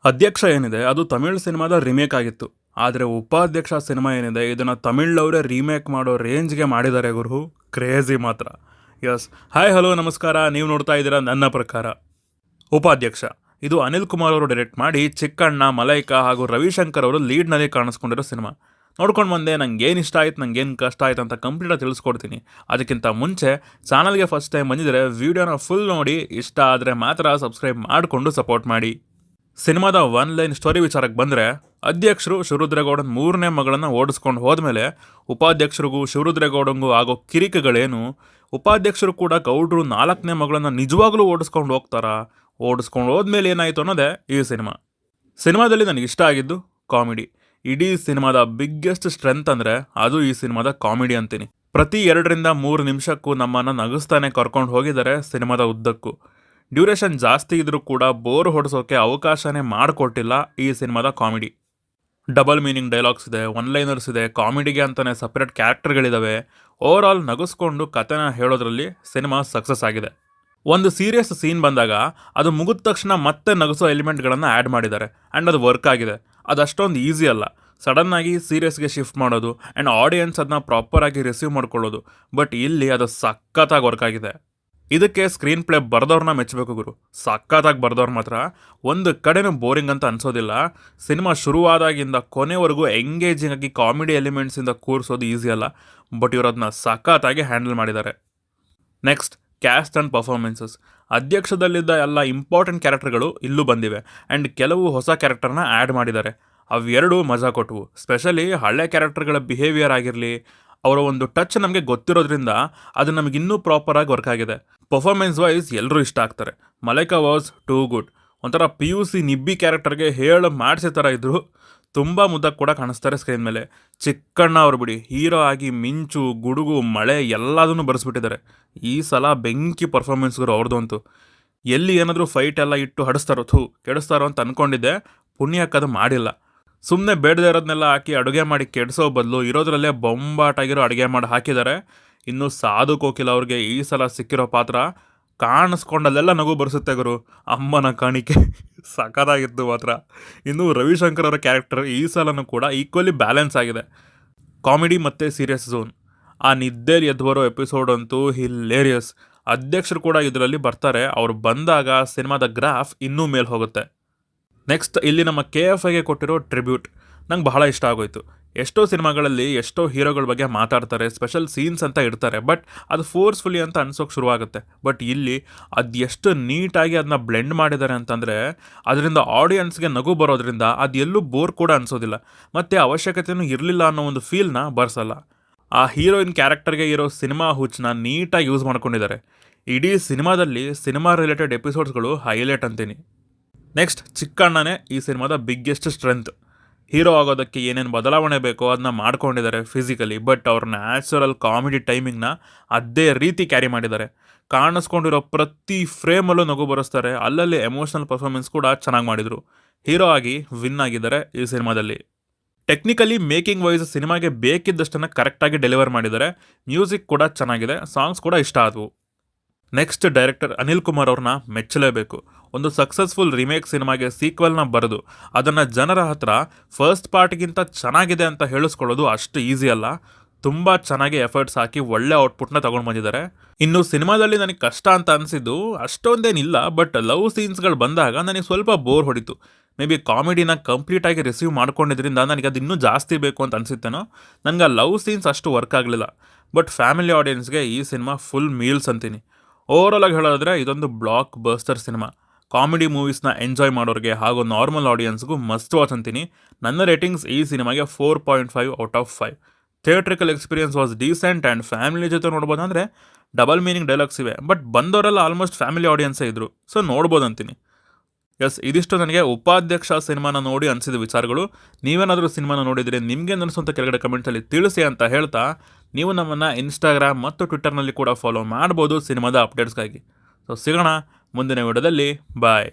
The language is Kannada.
ಅಧ್ಯಕ್ಷ ಏನಿದೆ ಅದು ತಮಿಳ್ ಸಿನಿಮಾದ ರಿಮೇಕ್ ಆಗಿತ್ತು. ಆದರೆ ಉಪಾಧ್ಯಕ್ಷ ಸಿನಿಮಾ ಏನಿದೆ ಇದನ್ನು ತಮಿಳವರೇ ರೀಮೇಕ್ ಮಾಡೋ ರೇಂಜ್ಗೆ ಮಾಡಿದ್ದಾರೆ ಗುರು. ಕ್ರೇಜಿ ಮಾತ್ರ. ಯಸ್. ಹಾಯ್ ಹಲೋ ನಮಸ್ಕಾರ, ನೀವು ನೋಡ್ತಾ ಇದ್ದೀರಾ ನನ್ನ ಪ್ರಕಾರ. ಉಪಾಧ್ಯಕ್ಷ ಇದು ಅನಿಲ್ ಕುಮಾರ್ ಅವರು ಡೈರೆಕ್ಟ್ ಮಾಡಿ ಚಿಕ್ಕಣ್ಣ, ಮಲೈಕಾ ಹಾಗೂ ರವಿಶಂಕರ್ ಅವರು ಲೀಡ್ನಲ್ಲಿ ಕಾಣಿಸ್ಕೊಂಡಿರೋ ಸಿನಿಮಾ. ನೋಡ್ಕೊಂಡು ಬಂದೆ, ನಂಗೆ ಏನು ಇಷ್ಟ ಆಯ್ತು, ನಂಗೇನು ಕಷ್ಟ ಆಯ್ತು ಅಂತ ಕಂಪ್ಲೀಟಾಗಿ ತಿಳಿಸ್ಕೊಡ್ತೀನಿ. ಅದಕ್ಕಿಂತ ಮುಂಚೆ ಚಾನಲ್ಗೆ ಫಸ್ಟ್ ಟೈಮ್ ಬಂದಿದ್ದರೆ ವೀಡಿಯೋನ ಫುಲ್ ನೋಡಿ, ಇಷ್ಟ ಆದರೆ ಮಾತ್ರ ಸಬ್ಸ್ಕ್ರೈಬ್ ಮಾಡಿಕೊಂಡು ಸಪೋರ್ಟ್ ಮಾಡಿ. ಸಿನಿಮಾದ ಒನ್ ಲೈನ್ ಸ್ಟೋರಿ ವಿಚಾರಕ್ಕೆ ಬಂದರೆ, ಅಧ್ಯಕ್ಷರು ಶಿವರುದ್ರೇಗೌಡನ 3ನೇ ಮಗಳನ್ನು ಓಡಿಸ್ಕೊಂಡು ಹೋದ್ಮೇಲೆ ಉಪಾಧ್ಯಕ್ಷರಿಗೂ ಶಿವರುದ್ರೇಗೌಡಂಗೂ ಆಗೋ ಕಿರಿಕಗಳೇನು, ಉಪಾಧ್ಯಕ್ಷರು ಕೂಡ ಗೌಡ್ರು 4ನೇ ಮಗಳನ್ನು ನಿಜವಾಗ್ಲೂ ಓಡಿಸ್ಕೊಂಡು ಹೋಗ್ತಾರಾ, ಓಡಿಸ್ಕೊಂಡು ಹೋದ್ಮೇಲೆ ಏನಾಯಿತು ಅನ್ನೋದೇ ಈ ಸಿನಿಮಾದಲ್ಲಿ ನನಗೆ ಇಷ್ಟ ಆಗಿದ್ದು ಕಾಮಿಡಿ. ಇಡೀ ಸಿನಿಮಾದ ಬಿಗ್ಗೆಸ್ಟ್ ಸ್ಟ್ರೆಂತ್ ಅಂದರೆ ಅದು ಈ ಸಿನಿಮಾದ ಕಾಮಿಡಿ ಅಂತೀನಿ. ಪ್ರತಿ 2-3 ನಿಮಿಷಕ್ಕೂ ನಮ್ಮನ್ನು ನಗಿಸ್ತಾನೆ ಕರ್ಕೊಂಡು ಹೋಗಿದ್ದಾರೆ ಸಿನಿಮಾದ ಉದ್ದಕ್ಕೂ. ಡ್ಯೂರೇಷನ್ ಜಾಸ್ತಿ ಇದ್ರೂ ಕೂಡ ಬೋರ್ ಹೊಡಿಸೋಕೆ ಅವಕಾಶನೇ ಮಾಡಿಕೊಟ್ಟಿಲ್ಲ ಈ ಸಿನಿಮಾದ ಕಾಮಿಡಿ. ಡಬಲ್ ಮೀನಿಂಗ್ ಡೈಲಾಗ್ಸ್ ಇದೆ, ಒನ್ ಲೈನರ್ಸ್ ಇದೆ, ಕಾಮಿಡಿಗೆ ಅಂತಲೇ ಸಪ್ರೇಟ್ ಕ್ಯಾರೆಕ್ಟರ್ಗಳಿದ್ದಾವೆ. ಓವರ್ ಆಲ್ ನಗಿಸ್ಕೊಂಡು ಕಥೆನ ಹೇಳೋದ್ರಲ್ಲಿ ಸಿನಿಮಾ ಸಕ್ಸಸ್ ಆಗಿದೆ. ಒಂದು ಸೀರಿಯಸ್ ಸೀನ್ ಬಂದಾಗ ಅದು ಮುಗಿದ ತಕ್ಷಣ ಮತ್ತೆ ನಗಿಸೋ ಎಲಿಮೆಂಟ್ಗಳನ್ನು ಆ್ಯಡ್ ಮಾಡಿದ್ದಾರೆ ಆ್ಯಂಡ್ ಅದು ವರ್ಕ್ ಆಗಿದೆ. ಅದು ಅಷ್ಟೊಂದು ಈಸಿ ಅಲ್ಲ ಸಡನ್ನಾಗಿ ಸೀರಿಯಸ್ಗೆ ಶಿಫ್ಟ್ ಮಾಡೋದು ಆ್ಯಂಡ್ ಆಡಿಯನ್ಸ್ ಅದನ್ನ ಪ್ರಾಪರಾಗಿ ರಿಸೀವ್ ಮಾಡ್ಕೊಳ್ಳೋದು. ಬಟ್ ಇಲ್ಲಿ ಅದು ಸಖತ್ತಾಗಿ ವರ್ಕ್ ಆಗಿದೆ. ಇದಕ್ಕೆ ಸ್ಕ್ರೀನ್ ಪ್ಲೇ ಬರ್ದವ್ರನ್ನ ಮೆಚ್ಚಬೇಕು ಗುರು. ಸಖತ್ತಾಗಿ ಬರ್ದವ್ರು ಮಾತ್ರ ಒಂದು ಕಡೆನೂ ಬೋರಿಂಗ್ ಅಂತ ಅನ್ಸೋದಿಲ್ಲ. ಸಿನಿಮಾ ಶುರುವಾದಾಗಿಂದ ಕೊನೆವರೆಗೂ ಎಂಗೇಜಿಂಗ್ ಆಗಿ ಕಾಮಿಡಿ ಎಲಿಮೆಂಟ್ಸಿಂದ ಕೂರಿಸೋದು ಈಸಿ ಅಲ್ಲ, ಬಟ್ ಇವರು ಅದನ್ನ ಸಖತ್ತಾಗಿ ಹ್ಯಾಂಡಲ್ ಮಾಡಿದ್ದಾರೆ. Next, cast and performances. ಅಧ್ಯಕ್ಷದಲ್ಲಿದ್ದ ಎಲ್ಲ ಇಂಪಾರ್ಟೆಂಟ್ ಕ್ಯಾರೆಕ್ಟರ್ಗಳು ಇಲ್ಲೂ ಬಂದಿವೆ ಆ್ಯಂಡ್ ಕೆಲವು ಹೊಸ ಕ್ಯಾರೆಕ್ಟರ್ನ ಆ್ಯಡ್ ಮಾಡಿದ್ದಾರೆ. ಅವೆರಡೂ ಮಜಾ ಕೊಟ್ಟವು. ಸ್ಪೆಷಲಿ ಹಳೆ ಕ್ಯಾರೆಕ್ಟರ್ಗಳ ಬಿಹೇವಿಯರ್ ಆಗಿರಲಿ, ಅವರ ಒಂದು ಟಚ್ ನಮಗೆ ಗೊತ್ತಿರೋದ್ರಿಂದ ಅದು ನಮಗೆ ಇನ್ನೂ ಪ್ರಾಪರಾಗಿ ವರ್ಕ್ ಆಗಿದೆ. ಪರ್ಫಾರ್ಮೆನ್ಸ್ ವೈಸ್ ಎಲ್ಲರೂ ಇಷ್ಟ ಆಗ್ತಾರೆ. Malaika was too good. ಒಂಥರ PUC ನಿಬ್ಬಿ ಕ್ಯಾರೆಕ್ಟರ್ಗೆ ಹೇಳು ಮಾಡಿಸೋ ಥರ ಇದ್ದರು. ತುಂಬ ಮುದ್ದಾಗಿ ಕೂಡ ಕಾಣಿಸ್ತಾರೆ ಸ್ಕ್ರೀನ್ ಮೇಲೆ. ಚಿಕ್ಕಣ್ಣ ಅವ್ರು ಬಿಡಿ, ಹೀರೋ ಆಗಿ ಮಿಂಚು, ಗುಡುಗು, ಮಳೆ ಎಲ್ಲದನ್ನು ಬರೆಸ್ಬಿಟ್ಟಿದ್ದಾರೆ. ಈ ಸಲ ಬೆಂಕಿ ಪರ್ಫಾರ್ಮೆನ್ಸ್ಗಳು ಅವ್ರದ್ದು ಅಂತೂ. ಎಲ್ಲಿ ಏನಾದರೂ ಫೈಟ್ ಎಲ್ಲ ಇಟ್ಟು ಹಡಿಸ್ತಾರೋ ಕೆಡಿಸ್ತಾರೋ ಅಂತ ಅಂದ್ಕೊಂಡಿದ್ದೆ, ಪುಣ್ಯಕ್ಕದು ಮಾಡಿಲ್ಲ. ಸುಮ್ಮನೆ ಬೇಡದೇ ಇರೋದನ್ನೆಲ್ಲ ಹಾಕಿ ಅಡುಗೆ ಮಾಡಿ ಕೆಡಿಸೋ ಬದಲು ಇರೋದ್ರಲ್ಲೇ ಬೊಂಬಾಟಾಗಿರೋ ಅಡುಗೆ ಮಾಡಿ ಹಾಕಿದ್ದಾರೆ. ಇನ್ನು ಸಾಧು ಕೋಕಿಲ ಅವ್ರಿಗೆ ಈ ಸಲ ಸಿಕ್ಕಿರೋ ಪಾತ್ರ ಕಾಣಿಸ್ಕೊಂಡಲ್ಲೆಲ್ಲ ನಗು ಬರೆಸುತ್ತೆ ಗುರು. ಅಮ್ಮನ ಕಾಣಿಕೆ ಸಖತ್ತಾಗಿತ್ತು ಮಾತ್ರ. ಇನ್ನು ರವಿಶಂಕರ್ ಅವರ ಕ್ಯಾರೆಕ್ಟರ್ ಈ ಸಲನೂ ಕೂಡ ಈಕ್ವಲಿ ಬ್ಯಾಲೆನ್ಸ್ ಆಗಿದೆ. ಕಾಮಿಡಿ ಮತ್ತು ಸೀರಿಯಸ್ ಝೋನ್. ಆ ನಿದ್ದೆಲಿ ಎದ್ದು ಬರೋ ಎಪಿಸೋಡ್ ಅಂತೂ ಹಿಲೇರಿಯಸ್. ಅಧ್ಯಕ್ಷರು ಕೂಡ ಇದರಲ್ಲಿ ಬರ್ತಾರೆ. ಅವ್ರು ಬಂದಾಗ ಸಿನಿಮಾದ ಗ್ರಾಫ್ ಇನ್ನೂ ಮೇಲೆ ಹೋಗುತ್ತೆ. ನೆಕ್ಸ್ಟ್, ಇಲ್ಲಿ ನಮ್ಮ KFIಗೆ ಕೊಟ್ಟಿರೋ ಟ್ರಿಬ್ಯೂಟ್ ನಂಗೆ ಬಹಳ ಇಷ್ಟ ಆಗೋಯ್ತು. ಎಷ್ಟೋ ಸಿನಿಮಾಗಳಲ್ಲಿ ಎಷ್ಟೋ ಹೀರೋಗಳ ಬಗ್ಗೆ ಮಾತಾಡ್ತಾರೆ, ಸ್ಪೆಷಲ್ ಸೀನ್ಸ್ ಅಂತ ಇಡ್ತಾರೆ, ಬಟ್ ಅದು ಫೋರ್ಸ್ಫುಲಿ ಅಂತ ಅನ್ಸೋಕೆ ಶುರುವಾಗುತ್ತೆ. ಬಟ್ ಇಲ್ಲಿ ಅದು ಎಷ್ಟು ನೀಟಾಗಿ ಅದನ್ನ ಬ್ಲೆಂಡ್ ಮಾಡಿದ್ದಾರೆ ಅಂತಂದರೆ ಅದರಿಂದ ಆಡಿಯನ್ಸ್ಗೆ ನಗು ಬರೋದ್ರಿಂದ ಅದು ಎಲ್ಲೂ ಬೋರ್ ಕೂಡ ಅನಿಸೋದಿಲ್ಲ, ಮತ್ತು ಅವಶ್ಯಕತೆಯೂ ಇರಲಿಲ್ಲ ಅನ್ನೋ ಒಂದು ಫೀಲ್ನ ಬರ್ಸಲ್ಲ. ಆ ಹೀರೋಯಿನ್ ಕ್ಯಾರೆಕ್ಟರ್ಗೆ ಇರೋ ಸಿನಿಮಾ ಹುಚ್ಚನ್ನ ನೀಟಾಗಿ ಯೂಸ್ ಮಾಡ್ಕೊಂಡಿದ್ದಾರೆ. ಇಡೀ ಸಿನಿಮಾದಲ್ಲಿ ಸಿನಿಮಾ ರಿಲೇಟೆಡ್ ಎಪಿಸೋಡ್ಸ್ಗಳು ಹೈಲೈಟ್ ಅಂತೀನಿ. ನೆಕ್ಸ್ಟ್, ಚಿಕ್ಕಣ್ಣನೇ ಈ ಸಿನಿಮಾದ ಬಿಗ್ಗೆಸ್ಟ್ ಸ್ಟ್ರೆಂತ್. ಹೀರೋ ಆಗೋದಕ್ಕೆ ಏನೇನು ಬದಲಾವಣೆ ಬೇಕೋ ಅದನ್ನ ಮಾಡ್ಕೊಂಡಿದ್ದಾರೆ ಫಿಸಿಕಲಿ, ಬಟ್ ಅವ್ರ ನ್ಯಾಚುರಲ್ ಕಾಮಿಡಿ ಟೈಮಿಂಗ್ನ ಅದೇ ರೀತಿ ಕ್ಯಾರಿ ಮಾಡಿದ್ದಾರೆ. ಕಾಣಿಸ್ಕೊಂಡಿರೋ ಪ್ರತಿ ಫ್ರೇಮಲ್ಲೂ ನಗು ಬರೆಸ್ತಾರೆ. ಅಲ್ಲಲ್ಲಿ ಎಮೋಷನಲ್ ಪರ್ಫಾರ್ಮೆನ್ಸ್ ಕೂಡ ಚೆನ್ನಾಗಿ ಮಾಡಿದರು. ಹೀರೋ ಆಗಿ ವಿನ್ ಆಗಿದ್ದಾರೆ ಈ ಸಿನಿಮಾದಲ್ಲಿ. ಟೆಕ್ನಿಕಲಿ ಮೇಕಿಂಗ್ ವೈಸ್ ಸಿನಿಮಾಗೆ ಬೇಕಿದ್ದಷ್ಟನ್ನು ಕರೆಕ್ಟಾಗಿ ಡೆಲಿವರ್ ಮಾಡಿದ್ದಾರೆ. ಮ್ಯೂಸಿಕ್ ಕೂಡ ಚೆನ್ನಾಗಿದೆ, ಸಾಂಗ್ಸ್ ಕೂಡ ಇಷ್ಟ ಆದವು. ನೆಕ್ಸ್ಟ್, ಡೈರೆಕ್ಟರ್ ಅನಿಲ್ ಕುಮಾರ್ ಅವ್ರನ್ನ ಮೆಚ್ಚಲೇಬೇಕು. ಒಂದು ಸಕ್ಸಸ್ಫುಲ್ ರಿಮೇಕ್ ಸಿನಿಮಾಗೆ ಸೀಕ್ವೆಲ್ನ ಬರೆದು ಅದನ್ನು ಜನರ ಹತ್ರ ಫಸ್ಟ್ ಪಾರ್ಟ್ಗಿಂತ ಚೆನ್ನಾಗಿದೆ ಅಂತ ಹೇಳಿಸ್ಕೊಳ್ಳೋದು ಅಷ್ಟು ಈಸಿ ಅಲ್ಲ. ತುಂಬ ಚೆನ್ನಾಗಿ ಎಫರ್ಟ್ಸ್ ಹಾಕಿ ಒಳ್ಳೆ ಔಟ್ಪುಟ್ನ ತೊಗೊಂಡು ಬಂದಿದ್ದಾರೆ. ಇನ್ನು ಸಿನಿಮಾದಲ್ಲಿ ನನಗೆ ಕಷ್ಟ ಅಂತ ಅನಿಸಿದ್ದು ಅಷ್ಟೊಂದೇನಿಲ್ಲ, ಬಟ್ ಲವ್ ಸೀನ್ಸ್ಗಳು ಬಂದಾಗ ನನಗೆ ಸ್ವಲ್ಪ ಬೋರ್ ಹೊಡಿತು. ಮೇ ಬಿ ಕಾಮಿಡಿನ ಕಂಪ್ಲೀಟಾಗಿ ರಿಸೀವ್ ಮಾಡ್ಕೊಂಡಿದ್ರಿಂದ ನನಗೆ ಅದು ಇನ್ನೂ ಜಾಸ್ತಿ ಬೇಕು ಅಂತ ಅನಿಸುತ್ತೇನೋ. ನನಗೆ ಆ ಲವ್ ಸೀನ್ಸ್ ಅಷ್ಟು ವರ್ಕ್ ಆಗಲಿಲ್ಲ. ಬಟ್ ಫ್ಯಾಮಿಲಿ ಆಡಿಯನ್ಸ್ಗೆ ಈ ಸಿನಿಮಾ ಫುಲ್ ಮೀಲ್ಸ್ ಅಂತೀನಿ. ಓವರಾಲ್ ಆಗಿ ಹೇಳೋದ್ರೆ ಇದೊಂದು ಬ್ಲಾಕ್ ಬಸ್ಟರ್ ಸಿನಿಮಾ. ಕಾಮಿಡಿ ಮೂವೀಸ್ನ ಎಂಜಾಯ್ ಮಾಡೋರಿಗೆ ಹಾಗೂ ನಾರ್ಮಲ್ ಆಡಿಯನ್ಸ್ಗೂ ಮಸ್ಟ್ ವಾಚ್ ಅಂತೀನಿ. ನನ್ನ ರೇಟಿಂಗ್ಸ್ ಈ ಸಿನಿಮಾಗೆ 4.5 out of 5. Theatrical experience was decent and family ಜೊತೆ ನೋಡ್ಬೋದಂದರೆ ಡಬಲ್ ಮೀನಿಂಗ್ ಡೈಲಾಗ್ಸ್ ಇವೆ, ಬಟ್ ಬಂದವರೆಲ್ಲ ಆಲ್ಮೋಸ್ಟ್ ಫ್ಯಾಮಿಲಿ ಆಡಿಯನ್ಸೇ ಇದ್ದರು, ಸೊ ನೋಡ್ಬೋದು ಅಂತೀನಿ. ಎಸ್, ಇದಿಷ್ಟು ನನಗೆ ಉಪಾಧ್ಯಕ್ಷ ಸಿನಿಮಾನ ನೋಡಿ ಅನಿಸಿದ ವಿಚಾರಗಳು. ನೀವೇನಾದರೂ ಸಿನಿಮಾನ ನೋಡಿದರೆ ನಿಮಗೆ ಅನಿಸುವಂಥ ಕೆಳಗಡೆ ಕಮೆಂಟ್ಸಲ್ಲಿ ತಿಳಿಸಿ ಅಂತ ಹೇಳ್ತಾ, ನೀವು ನಮ್ಮನ್ನು ಇನ್ಸ್ಟಾಗ್ರಾಮ್ ಮತ್ತು ಟ್ವಿಟ್ಟರ್ನಲ್ಲಿ ಕೂಡ ಫಾಲೋ ಮಾಡ್ಬೋದು ಸಿನಿಮಾದ ಅಪ್ಡೇಟ್ಸ್ಗಾಗಿ. ಸೊ ಸಿಗೋಣ ಮುಂದಿನ ವಿಡಿಯೋದಲ್ಲಿ. ಬಾಯ್.